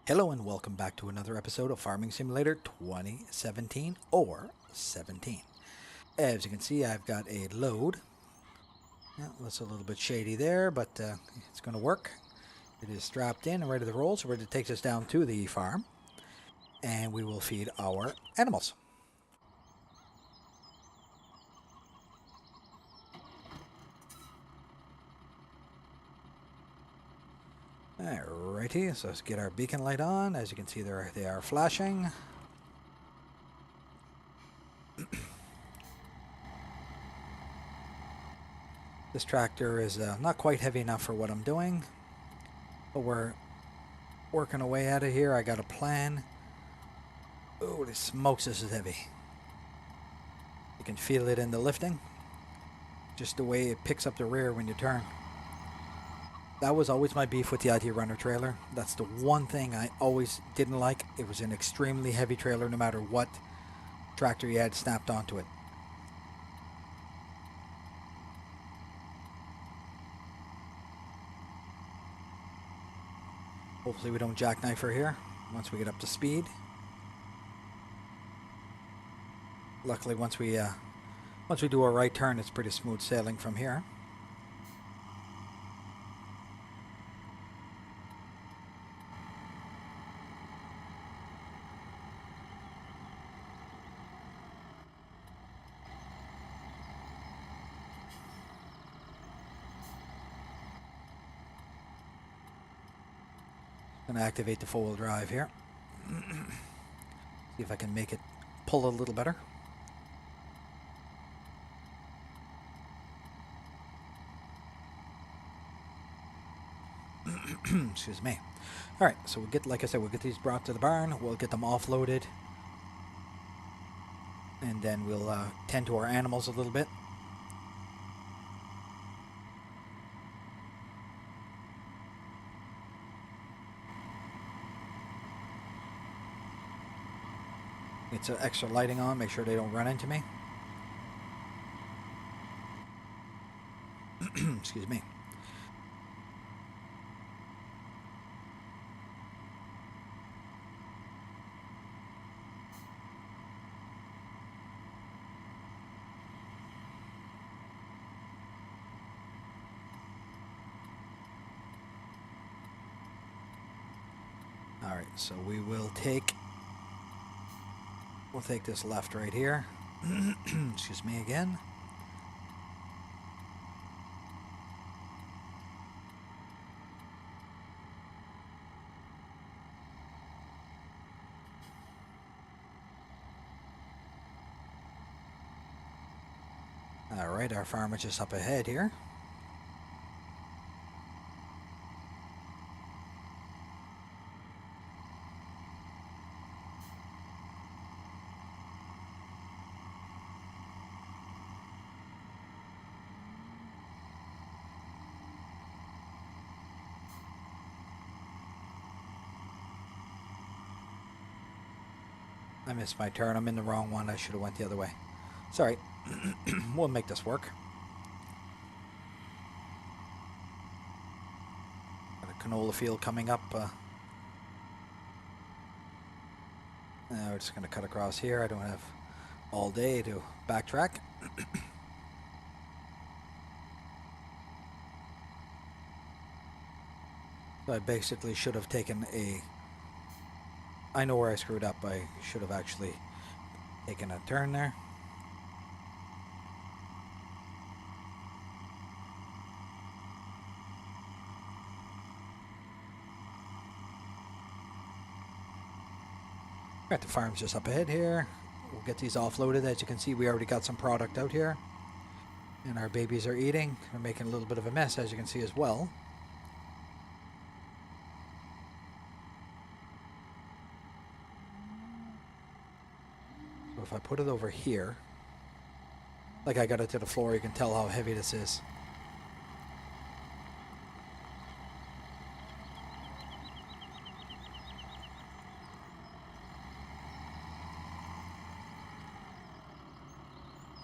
Hello and welcome back to another episode of Farming Simulator 2017 or 17. As you can see, I've got a load. Yeah, that's a little bit shady there, but it's going to work. It is strapped in and ready to roll, so we're going to take this down to the farm and we will feed our animals. Alrighty, so let's get our beacon light on. As you can see, they are flashing. This tractor is not quite heavy enough for what I'm doing, but we're working away out of here. I got a plan. Holy smokes, this is heavy. You can feel it in the lifting. Just the way it picks up the rear when you turn. That was always my beef with the IT Runner trailer. That's the one thing I always didn't like. It was an extremely heavy trailer no matter what tractor you had snapped onto it. Hopefully we don't jackknife her here once we get up to speed. Luckily once we do a right turn, it's pretty smooth sailing from here. Gonna activate the four-wheel drive here. See if I can make it pull a little better. Excuse me. All right, so like I said, we'll get these brought to the barn. We'll get them offloaded, and then we'll tend to our animals a little bit. Get some extra lighting on, make sure they don't run into me. Excuse me. All right, so we'll take this left right here. Excuse me again. All right, our farm is just up ahead here. I missed my turn. I'm in the wrong one. I should have went the other way. Sorry. We'll make this work. Got a canola field coming up. We're just going to cut across here. I don't have all day to backtrack. So I basically should have taken I know where I screwed up. I should have actually taken a turn there. Right, the farm's just up ahead here. We'll get these offloaded. As you can see, we already got some product out here. And our babies are eating. We're making a little bit of a mess, as you can see as well. So if I put it over here, like I got it to the floor, you can tell how heavy this is.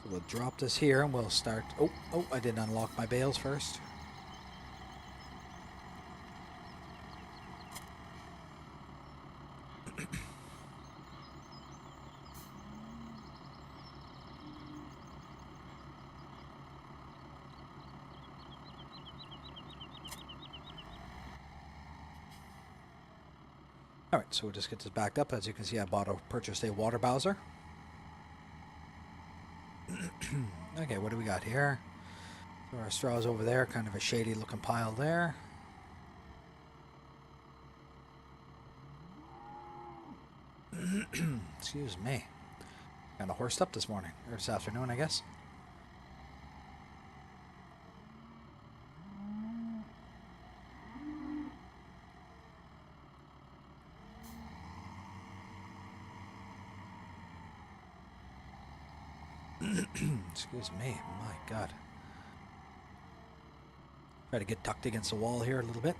So we'll drop this here and we'll start. Oh, I didn't unlock my bales first. All right, so we'll just get this backed up. As you can see, I purchased a water bowser. Okay, what do we got here? So our straw's over there, kind of a shady looking pile there. Excuse me. Kind of horsed up this morning, or this afternoon, I guess. Excuse me, my God. Try to get tucked against the wall here a little bit.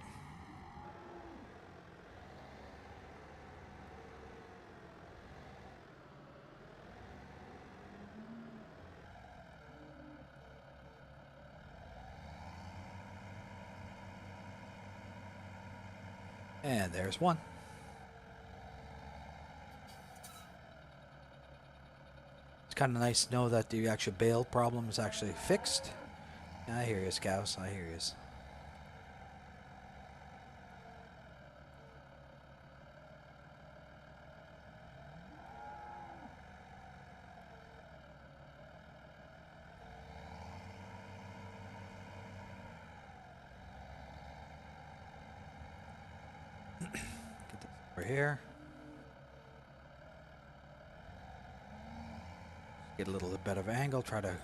And there's one. It's kind of nice to know that the actual bale problem is actually fixed. I hear you, Scouse. I hear you. Get this over here. Get a little bit better of angle. Try to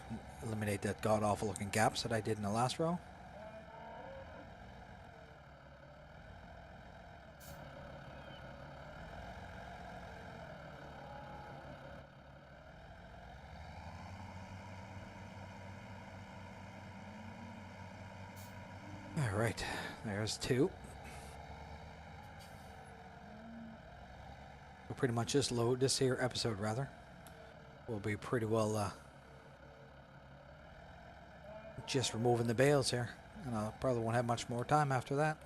eliminate that god-awful looking gaps that I did in the last row. All right, there's two. We'll pretty much just load this here episode, rather. We'll be pretty well just removing the bales here, and I probably won't have much more time after that.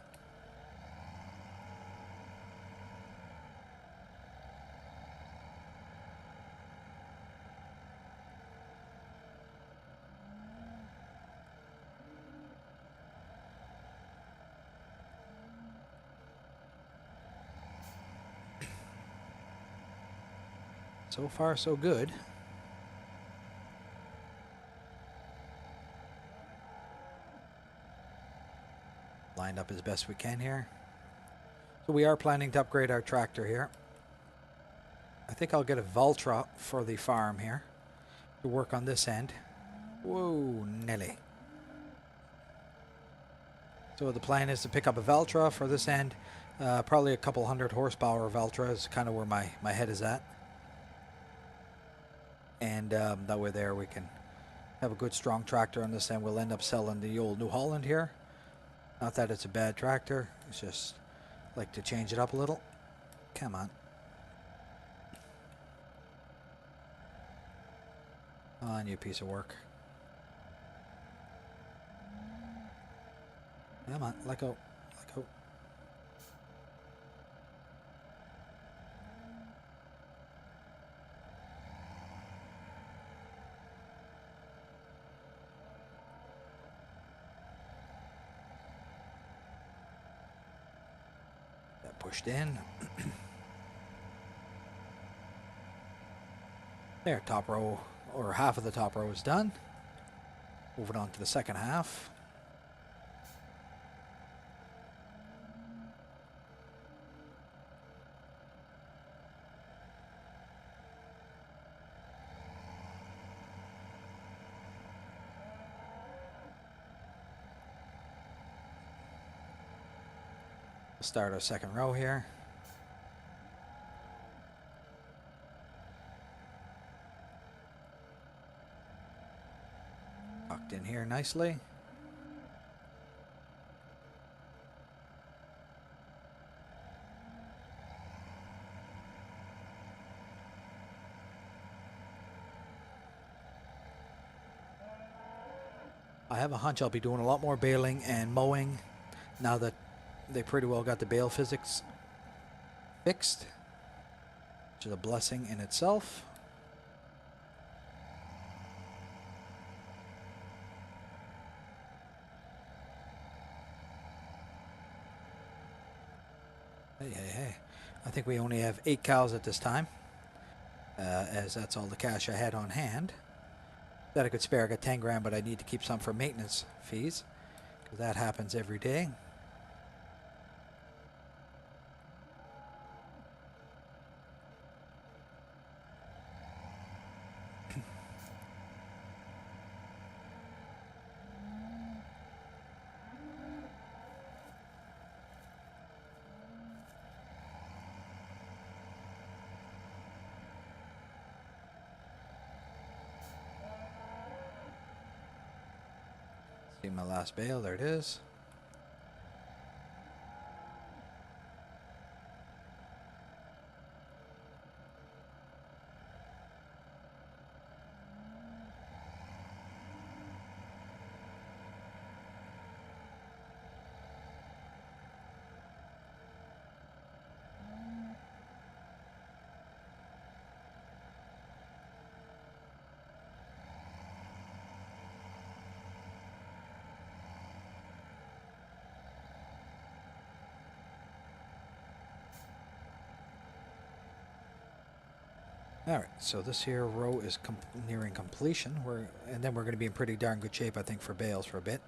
So far, so good. Lined up as best we can here. So we are planning to upgrade our tractor here. I think I'll get a Valtra for the farm here to work on this end. Whoa, Nelly. So the plan is to pick up a Valtra for this end. Probably a couple 100 horsepower Valtra is kind of where my head is at. And that way there we can have a good strong tractor on this end. We'll end up selling the old New Holland here. Not that it's a bad tractor, it's just like to change it up a little. Come on. On, you piece of work. Come on, let go. Let go. That pushed in. There, top row, or half of the top row is done. Moving on to the second half. We'll start our second row here. Tucked in here nicely. I have a hunch I'll be doing a lot more baling and mowing now that they pretty well got the bale physics fixed. which is a blessing in itself. Hey. I think we only have 8 cows at this time, as that's all the cash I had on hand. That I could spare. I got 10 grand, but I need to keep some for maintenance fees, because that happens every day. See my last bale, there it is. Alright, so this here row is nearing completion, and then we're going to be in pretty darn good shape, I think, for bales for a bit.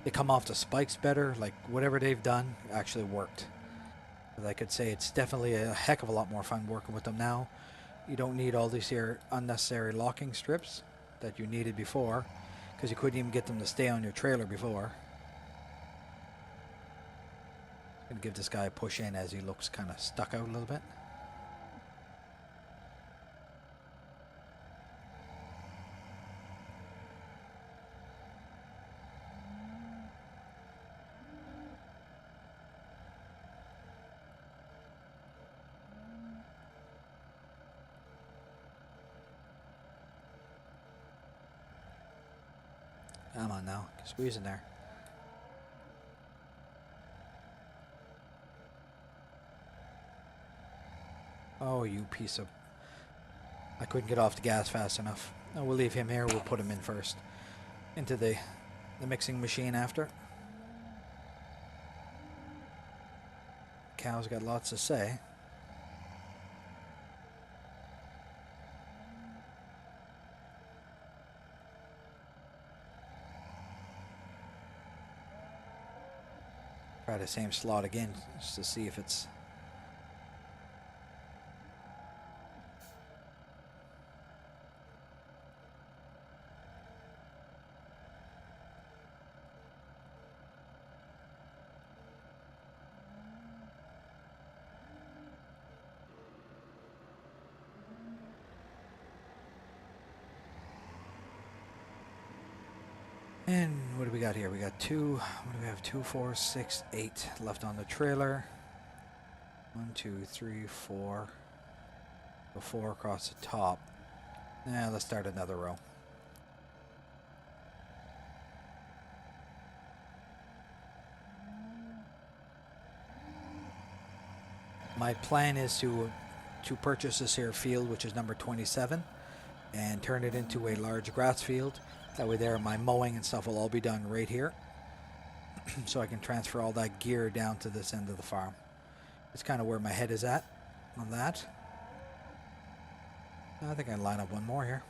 They come off the spikes better, like whatever they've done actually worked. But I could say it's definitely a heck of a lot more fun working with them now. You don't need all these here unnecessary locking strips that you needed before, because you couldn't even get them to stay on your trailer before. Gonna give this guy a push in as he looks kind of stuck out a little bit. Come on now, squeeze in there. Oh, you piece of... I couldn't get off the gas fast enough. No, we'll leave him here. We'll put him in first. Into the mixing machine after. Cow's got lots to say. Try the same slot again just to see if it's... And what do we got here? We got 2, what do we have? 2, 4, 6, 8 left on the trailer. 1, 2, 3, 4. So 4 across the top. Now let's start another row. My plan is to purchase this here field, which is number 27, and turn it into a large grass field. That way there my mowing and stuff will all be done right here. So I can transfer all that gear down to this end of the farm. It's kind of where my head is at on that. I think I can line up one more here.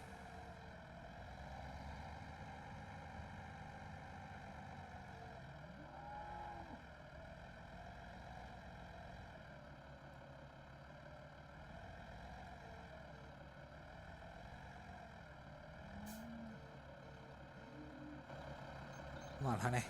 Come on, honey.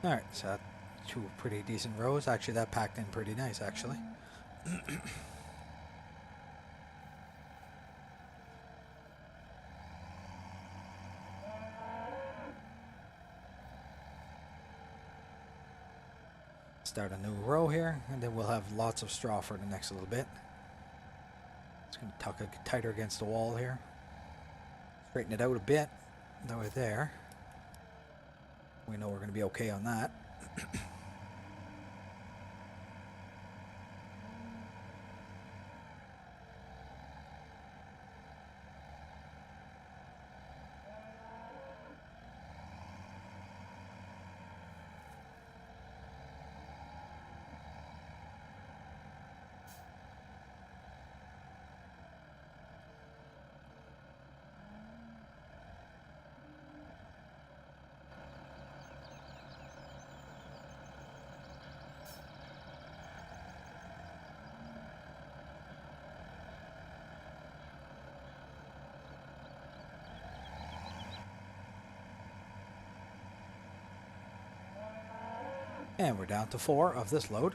Alright, so two pretty decent rows. Actually, that packed in pretty nice, actually. Start a new row here, and then we'll have lots of straw for the next little bit. Just going to tuck it tighter against the wall here. Straighten it out a bit. That way there. We know we're going to be okay on that. And we're down to 4 of this load.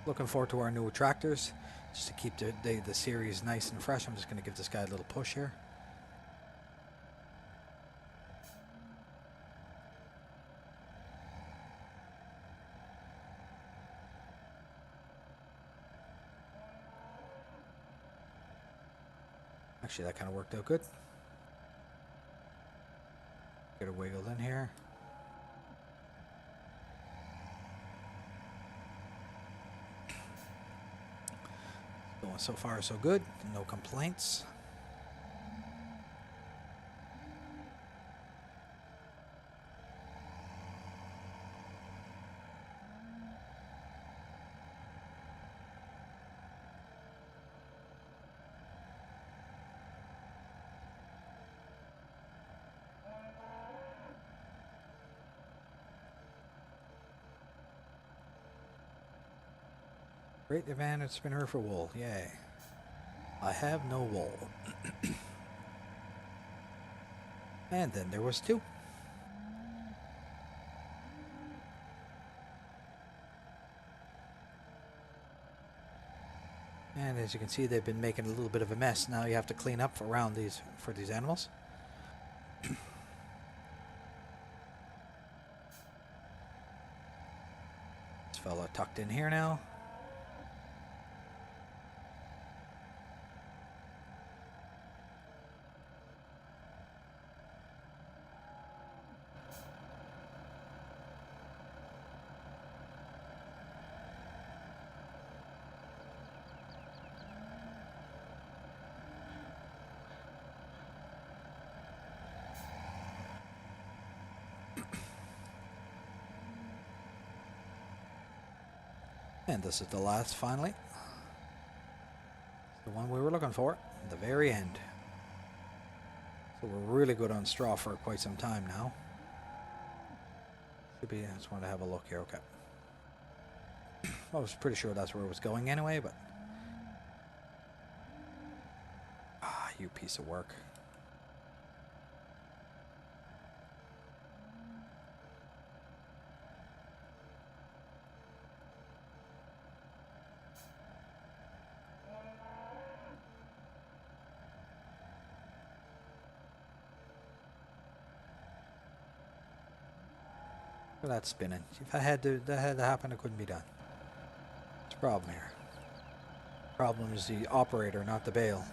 Looking forward to our new tractors. Just to keep the series nice and fresh, I'm just going to give this guy a little push here. Actually, that kind of worked out good. Get it wiggled in here. Going so far so good. No complaints. Great advantage spinner for wool. Yay. I have no wool. And then there was 2. And as you can see, they've been making a little bit of a mess. Now you have to clean up around these for these animals. This fella tucked in here now. And this is the last, finally. The one we were looking for, the very end. So we're really good on straw for quite some time now. Should be, I just want to have a look here, okay. I was pretty sure that's where it was going anyway, but... Ah, you piece of work. Look at that spinning. If that had to happen, it couldn't be done. What's the problem here? Problem is the operator, not the bale.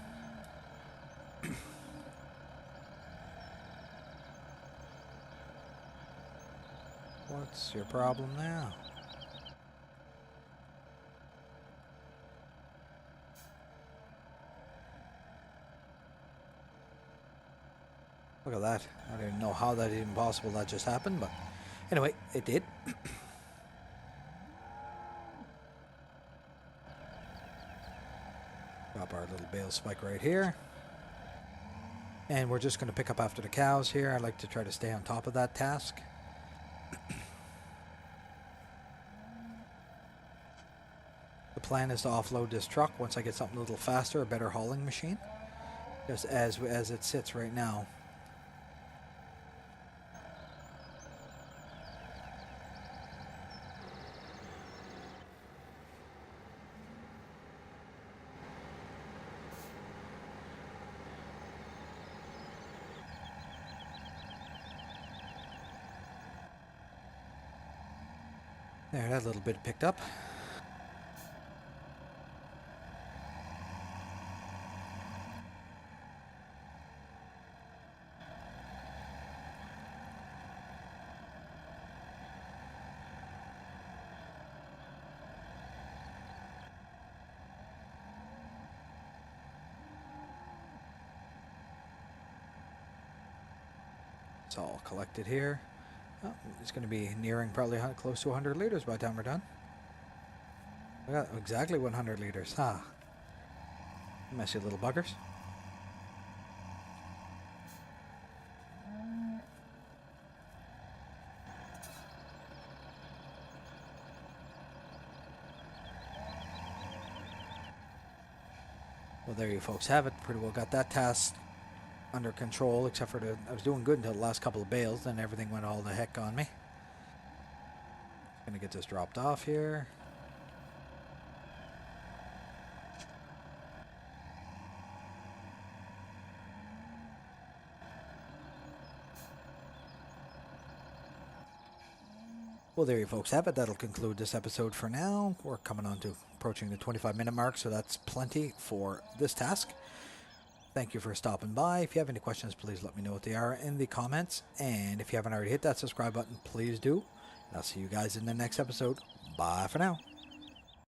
What's your problem now? Look at that. I don't even know how that is even possible that just happened, but anyway, it did. Drop our little bale spike right here. And we're just going to pick up after the cows here. I like to try to stay on top of that task. The plan is to offload this truck once I get something a little faster, a better hauling machine. Just as it sits right now. There, that little bit picked up. It's all collected here. Oh, it's going to be nearing probably close to 100 liters by the time we're done. I got exactly 100 liters. Ah, messy little buggers. Well, there you folks have it. Pretty well got that task under control, except for I was doing good until the last couple of bales, then everything went all the heck on me. Gonna get this dropped off here. Well, there you folks have it. That'll conclude this episode for now. We're coming on to approaching the 25-minute mark, so that's plenty for this task. Thank you for stopping by. If you have any questions, please let me know what they are in the comments. And if you haven't already hit that subscribe button, please do. And I'll see you guys in the next episode. Bye for now.